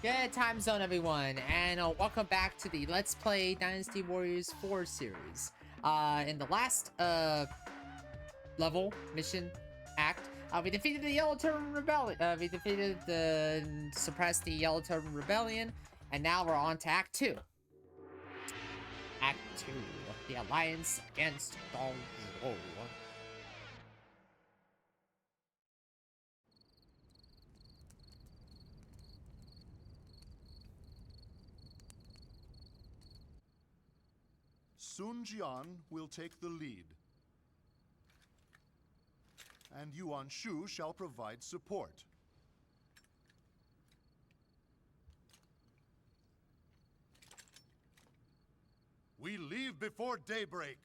Good time zone, everyone, and welcome back to the Let's Play Dynasty Warriors 4 series. In the last level, mission, act, we defeated the Yellow Turban Rebellion. We defeated suppressed the Yellow Turban Rebellion, and now we're on to Act 2. Act 2, the Alliance against Dongzhuo. Sun Jian will take the lead, and Yuan Shu shall provide support. We leave before daybreak.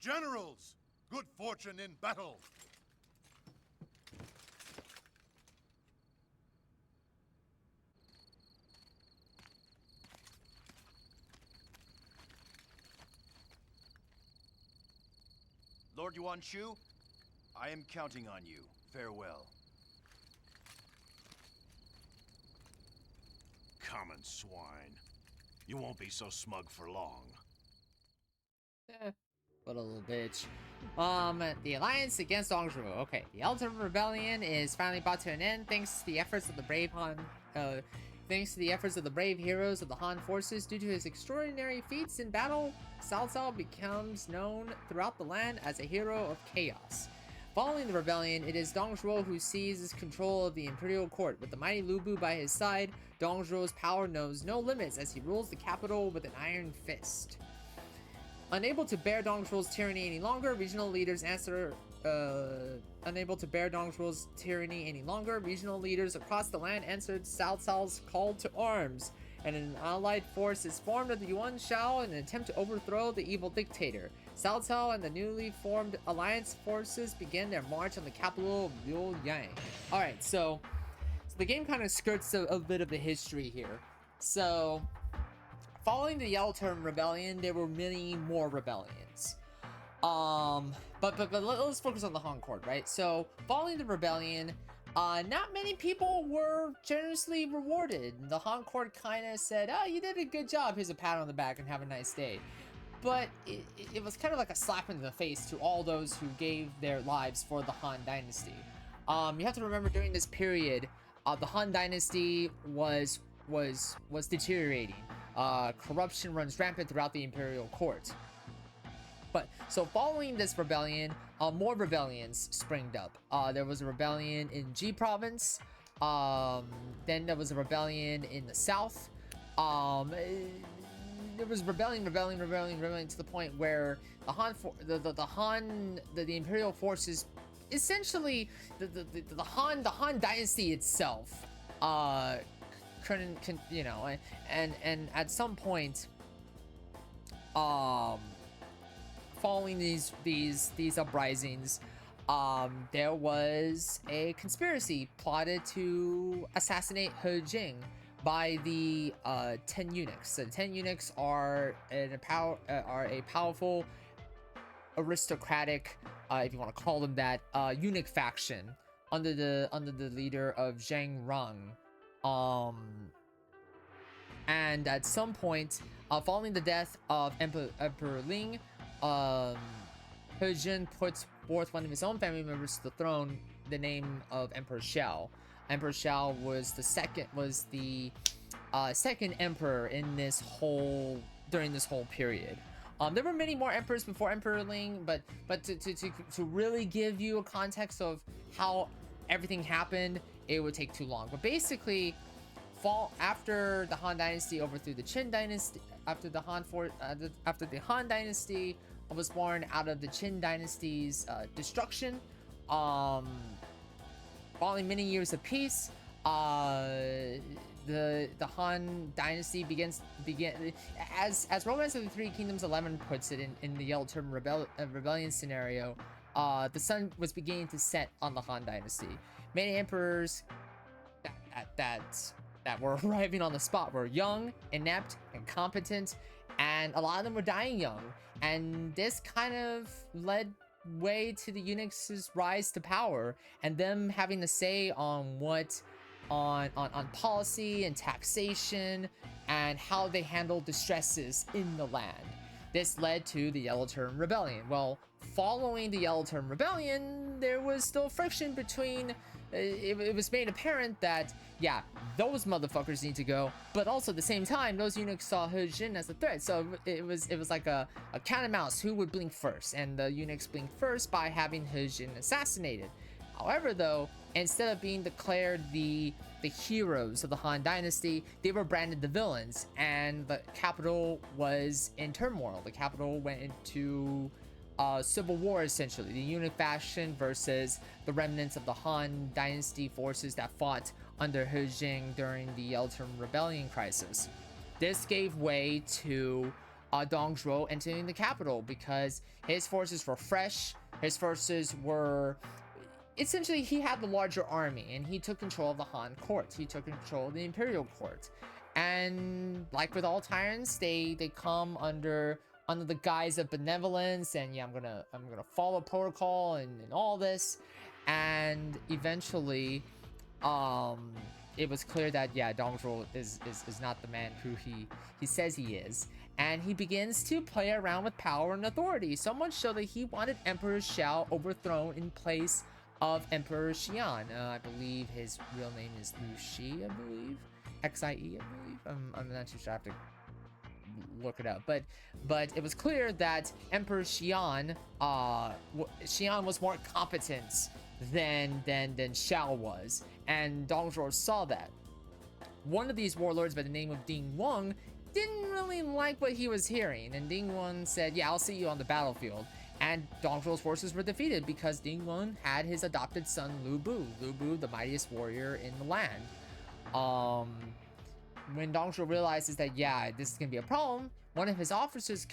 Generals, good fortune in battle. Lord Yuan Shu, I am counting on you. Farewell. Common swine. You won't be so smug for long. What a little bitch. The Alliance against Dongzhuo. Okay, the Elder Rebellion is finally brought to an end thanks to the efforts of the brave heroes of the Han forces. Due to his extraordinary feats in battle, Cao Cao becomes known throughout the land as a hero of chaos. Following the rebellion, it is Dongzhuo who seizes control of the imperial court. With the mighty Lu Bu by his side, Dongzhuo's power knows no limits as he rules the capital with an iron fist. Unable to bear Dongzhuo's tyranny any longer, regional leaders across the land answered Cao Cao's call to arms, and an allied force is formed of the Yuan Shao in an attempt to overthrow the evil dictator. Cao Cao and the newly formed alliance forces begin their march on the capital of Luoyang. Alright, so the game kind of skirts a bit of the history here. So, following the Yellow Turban Rebellion, there were many more rebellions. But let's focus on the Han Court, right? So, following the rebellion, not many people were generously rewarded. The Han Court kind of said, "Oh, you did a good job. Here's a pat on the back and have a nice day." But it was kind of like a slap in the face to all those who gave their lives for the Han Dynasty. You have to remember during this period, the Han Dynasty was deteriorating. Corruption runs rampant throughout the imperial court. But so following this rebellion, more rebellions sprang up. There was a rebellion in Ji province. Then there was a rebellion in the south. There was rebellion to the point where the imperial forces, essentially the Han Dynasty itself, couldn't, you know, and at some point, following these uprisings, there was a conspiracy plotted to assassinate He Jing by the 10 eunuchs. So the 10 eunuchs are a powerful, aristocratic, if you want to call them that, eunuch faction under the leader of Zhang Rong. And at some point, following the death of Emperor Ling, He Jin puts forth one of his own family members to the throne, the name of Emperor Xiao. Emperor Xiao was the second emperor in during this whole period. There were many more emperors before Emperor Ling, but to really give you a context of how everything happened, it would take too long. But basically, after the Han Dynasty overthrew the Qin Dynasty, after the Han Dynasty was born out of the Qin Dynasty's destruction, following many years of peace, the Han Dynasty began as Romance of the Three Kingdoms 11 puts it in the Yellow Turban Rebellion scenario. The sun was beginning to set on the Han Dynasty. Many emperors that were arriving on the spot were young, inept, incompetent, and a lot of them were dying young. And this kind of led way to the eunuchs' rise to power and them having to say on what on policy and taxation and how they handled distresses in the land. This led to the Yellow Turn Rebellion. Well, following the Yellow Turn Rebellion, there was still friction between. It was made apparent that, yeah, those motherfuckers need to go, but also at the same time, those eunuchs saw He Jin as a threat. So it was like a cat and mouse, who would blink first, and the eunuchs blinked first by having He Jin assassinated. However, though, instead of being declared the heroes of the Han Dynasty, they were branded the villains, and the capital was in turmoil. The capital went into civil war, essentially. The eunuch faction versus the remnants of the Han Dynasty forces that fought under He Jin during the Yellow Turn Rebellion crisis. This gave way to Dong Zhuo entering the capital because his forces were fresh. His forces were... Essentially, he had the larger army, and he took control of the Han court. He took control of the imperial court. And like with all tyrants, they come under the guise of benevolence, and yeah, I'm gonna follow protocol and all this. And eventually, it was clear that, yeah, Dong Zhuo is not the man who he says he is. And he begins to play around with power and authority, so much so that he wanted Emperor Xiao overthrown in place of Emperor Xian. I believe his real name is Liu Xi, I believe. Xie, I believe. I'm not too sure. I have to look it up. But it was clear that Emperor Xian, Xian was more competent than Xiao was, and Dong Zhuo saw that. One of these warlords by the name of Ding Wang didn't really like what he was hearing, and Ding Wang said, "Yeah, I'll see you on the battlefield." And Dong Zhuo's forces were defeated because Ding Wang had his adopted son Lu Bu, the mightiest warrior in the land. When Dong Zhuo realizes that, yeah, this is gonna be a problem, one of his officers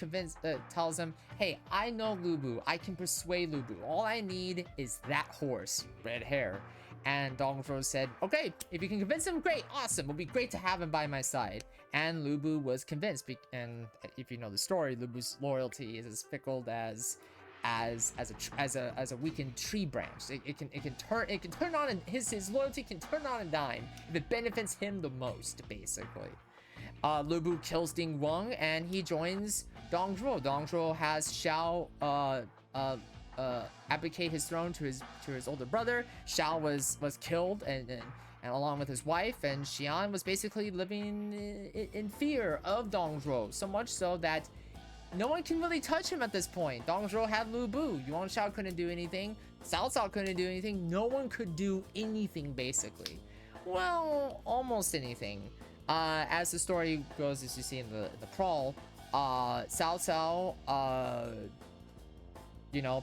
tells him, "Hey, I know Lu Bu. I can persuade Lu Bu. All I need is that horse, red hair." And Dong Zhuo said, "Okay, if you can convince him, great, awesome. It'll be great to have him by my side." And Lu Bu was convinced. And if you know the story, Lu Bu's loyalty is as fickle as a weakened tree branch. It can turn on, and his loyalty can turn on a dime if it benefits him the most, basically. Lu Bu kills Ding Wang, and he joins Dong Zhuo. Dong Zhuo has Xiao abdicate his throne to his older brother. Xiao was killed and along with his wife, and Xian was basically living in fear of Dong Zhuo, so much so that no one can really touch him at this point. Dong Zhuo had Lu Bu. Yuan Shao couldn't do anything. Cao Cao couldn't do anything. No one could do anything, basically. Well, almost anything. As the story goes, as you see in the crawl, Cao Cao,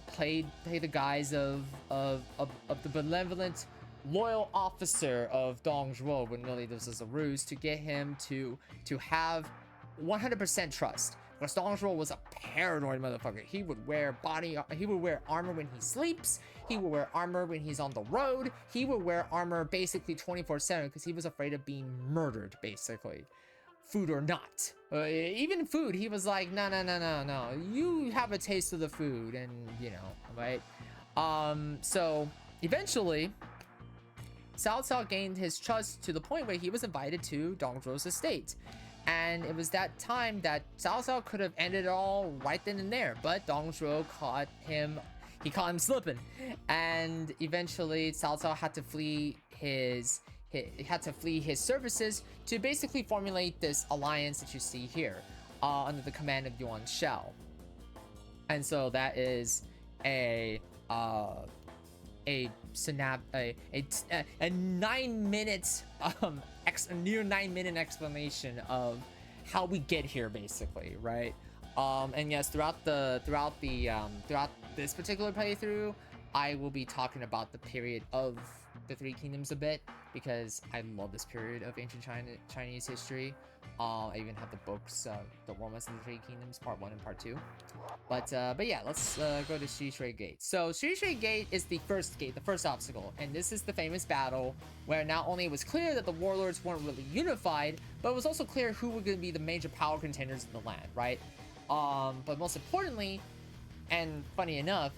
played the guise of the benevolent, loyal officer of Dong Zhuo, when really this was a ruse to get him to have 100% trust. Because Dong Zhuo was a paranoid motherfucker. He would wear armor when he sleeps. He would wear armor when he's on the road. He would wear armor basically 24/7 because he was afraid of being murdered, basically. Food or not. Even food, he was like, no. You have a taste of the food, and right? So eventually, Cao Cao gained his trust to the point where he was invited to Dong Zhuo's estate. And it was that time that Cao Cao could have ended it all right then and there, but Dong Zhuo caught him slipping. And eventually Cao Cao had to flee his services to basically formulate this alliance that you see here, under the command of Yuan Shao. And so that is a 9-minute near 9-minute explanation of how we get here, basically, right? And yes, throughout this particular playthrough, I will be talking about the period of the Three Kingdoms a bit, because I love this period of ancient Chinese history. I even have the books, The Romance of the Three Kingdoms, Part 1 and Part 2. But yeah, let's go to Shui Gate. So Shui Gate is the first gate, the first obstacle, and this is the famous battle where not only it was clear that the warlords weren't really unified, but it was also clear who were going to be the major power contenders in the land, right? But most importantly, and funny enough,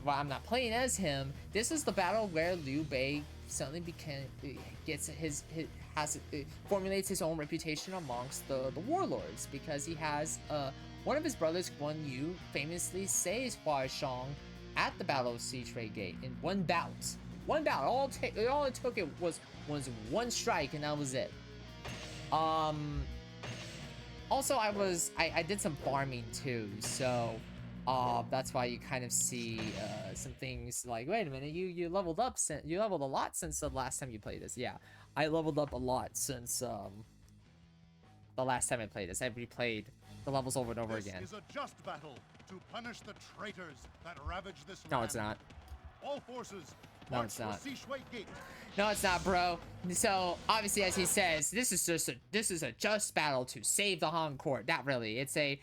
while I'm not playing as him, this is the battle where Liu Bei suddenly formulates his own reputation amongst the warlords because he has one of his brothers, Guan Yu, famously saves Hua Shang at the Battle of Seatrade Gate in one bout. One bout. All it took was one strike, and that was it. Also, I did some farming too, so that's why you kind of see some things like, wait a minute, you leveled up you leveled a lot since the last time you played this. Yeah, I leveled up a lot since the last time I played this. I replayed the levels over and over again. This is a just battle to punish the traitors that ravage this land. No, it's not. All forces. No, it's not. Shui Gate. No, it's not, bro. So obviously, as he says, this is a just battle to save the Han court. Not really. It's a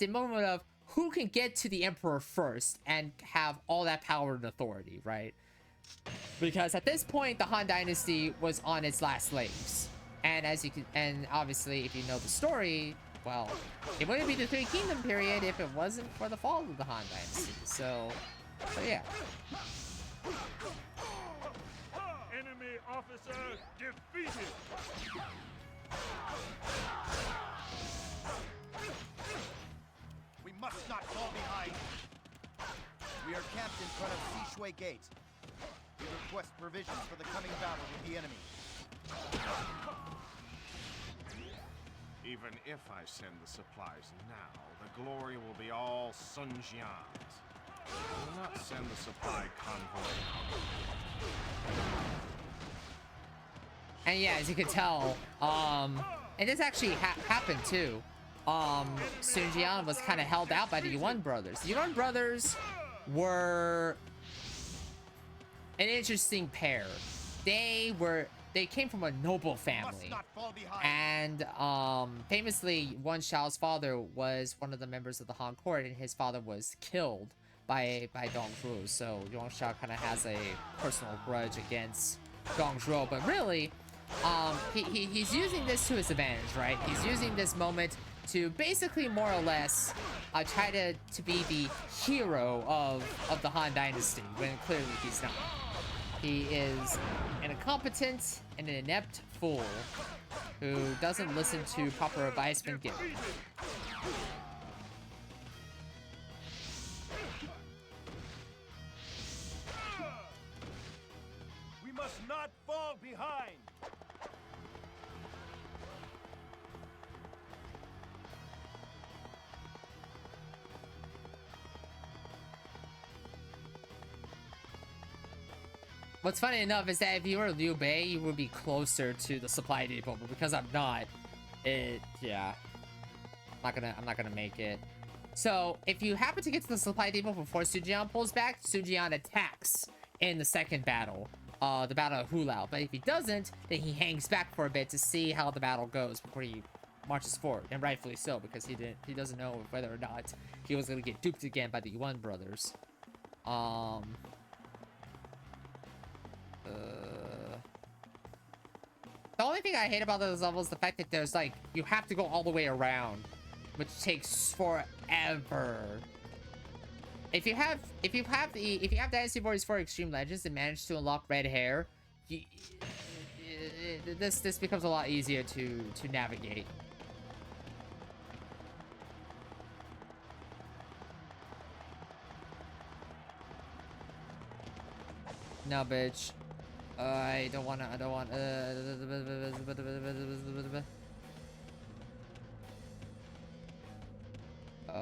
moment of who can get to the emperor first and have all that power and authority, right? Because at this point, the Han Dynasty was on its last legs, and obviously, if you know the story, well, it wouldn't be the Three Kingdom period if it wasn't for the fall of the Han Dynasty. So yeah. Enemy officer defeated. We must not fall behind. We are camped in front of Shui Gate. We request provisions for the coming battle with the enemy. Even if I send the supplies now, the glory will be all Sun Jian's. I will not send the supply convoy out. And yeah, as you can tell, and this actually happened too. Sun Jian was kind of held out by the Yuan brothers. The Yuan brothers were an interesting pair. They came from a noble family, and famously, Yuan Shao's father was one of the members of the Han court, and his father was killed by Dong Zhuo. So Yuan Shao kind of has a personal grudge against Dong Zhuo, but really, he's using this to his advantage, right? He's using this moment to basically more or less try to be the hero of the Han Dynasty, when clearly he's not. He is an incompetent and an inept fool who doesn't listen to proper advice when given. We must not fall behind. What's funny enough is that if you were Liu Bei, you would be closer to the supply depot, but because I'm not, yeah, I'm not gonna make it. So if you happen to get to the supply depot before Sun Jian pulls back, Sun Jian attacks in the second battle, the battle of Hulao. But if he doesn't, then he hangs back for a bit to see how the battle goes before he marches forward, and rightfully so, because he doesn't know whether or not he was gonna get duped again by the Yuan brothers. The only thing I hate about those levels is the fact that there's like, you have to go all the way around, which takes forever. If you have Dynasty Warriors 4 Extreme Legends and manage to unlock red hair, this becomes a lot easier to navigate. No, bitch. I don't want. Oh,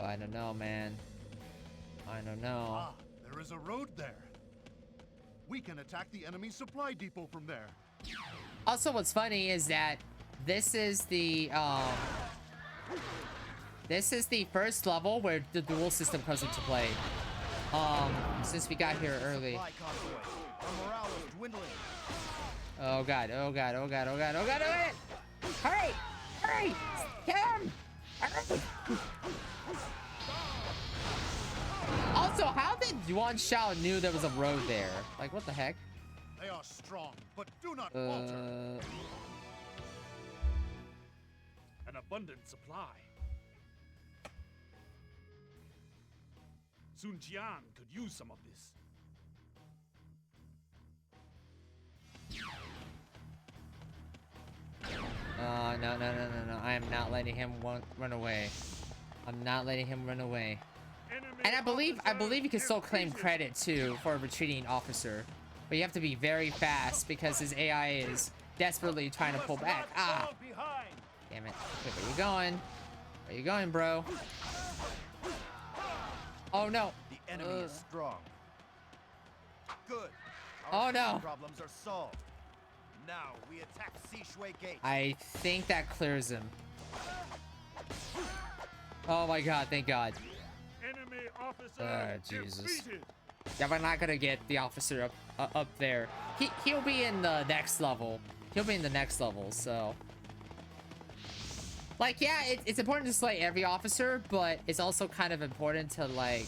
I don't know, man. I don't know. Ah, there is a road there. We can attack the enemy supply depot from there. Also, what's funny is that this is the first level where the duel system comes into play. Since we got here early. Our morale is dwindling. Oh god, oh god, oh god, oh god, oh god, oh god! Hurry! Hurry! Get him! Hurry! Also, how did Yuan Shao knew there was a road there? Like, what the heck? They are strong, but do not falter. An abundant supply. Sun Jian could use some of this. No. I am not letting him run away. I'm not letting him run away. Enemy And I believe you can still claim defeated. credit too for a retreating officer. But you have to be very fast because his AI is desperately trying to pull Must back. not Ah, fall behind. damn it. Wait, where you going? Where you going, bro? Oh no. The enemy is strong. Good. Oh, Our no. problems are solved. Now we attack Shui Gate. I think that clears him. Oh my god, thank god. Enemy officer Jesus. defeated. Yeah, we're not gonna get the officer up there. He'll be in the next level. He'll be in the next level, so. Like, yeah, it's important to slay every officer, but it's also kind of important to, like,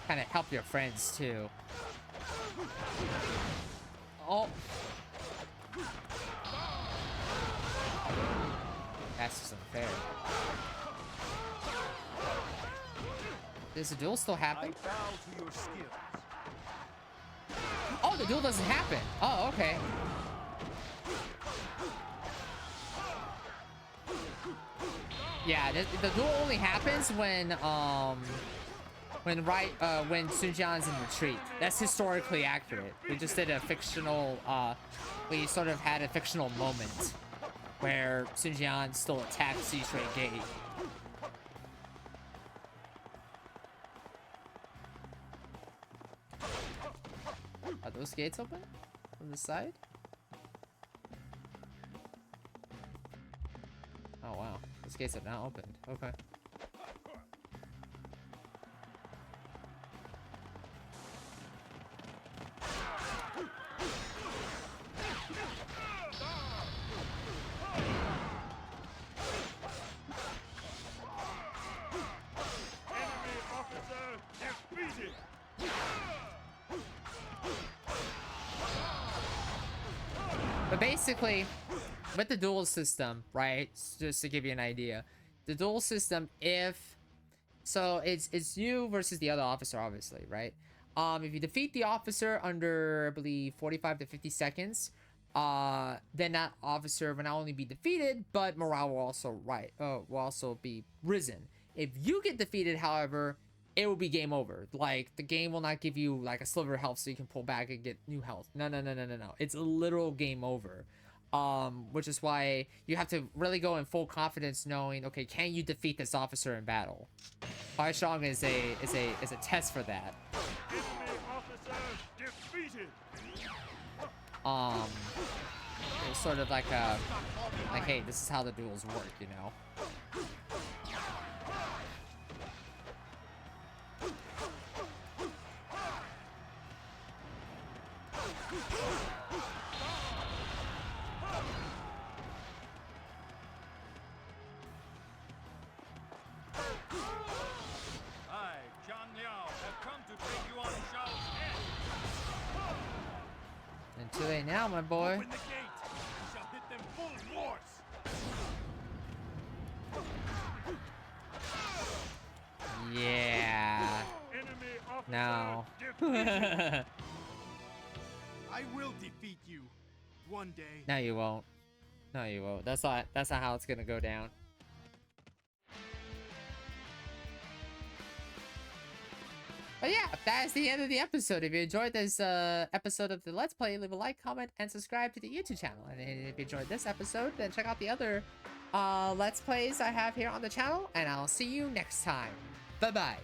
kind of help your friends, too. Oh. That's just unfair. Does the duel still I happen? bow to your skills. Oh, the duel doesn't happen. Oh, okay. Yeah, the duel only happens when Sun Jian's in retreat. That's historically accurate. We just did a fictional, we sort of had a fictional moment where Sun Jian still attacked Shui Gate. Are those gates open from the side? Oh wow, those gates have now opened. Okay. Enemy officer defeated. But basically, with the duel system, right? Just to give you an idea, the duel system, if so, it's you versus the other officer, obviously, right? If you defeat the officer under, I believe, 45 to 50 seconds, then that officer will not only be defeated, but morale will also be risen. If you get defeated, however, it will be game over. Like, the game will not give you like a sliver of health so you can pull back and get new health. No. It's a literal game over. Which is why you have to really go in full confidence, knowing, okay, can you defeat this officer in battle? How strong is a test for that. Enemy officer defeated. It's sort of like hey, this is how the duels work, you know. I, Zhang Liao, have come to take you on Shao's head. And too late now, my boy. Open the gate. We shall hit them full force. Yeah. Enemy officer No. defeated. I will defeat you one day. No, you won't. No, you won't. That's not how it's gonna go down. But yeah, that is the end of the episode. If you enjoyed this episode of the Let's Play, leave a like, comment, and subscribe to the YouTube channel. And if you enjoyed this episode, then check out the other Let's Plays I have here on the channel. And I'll see you next time. Bye-bye.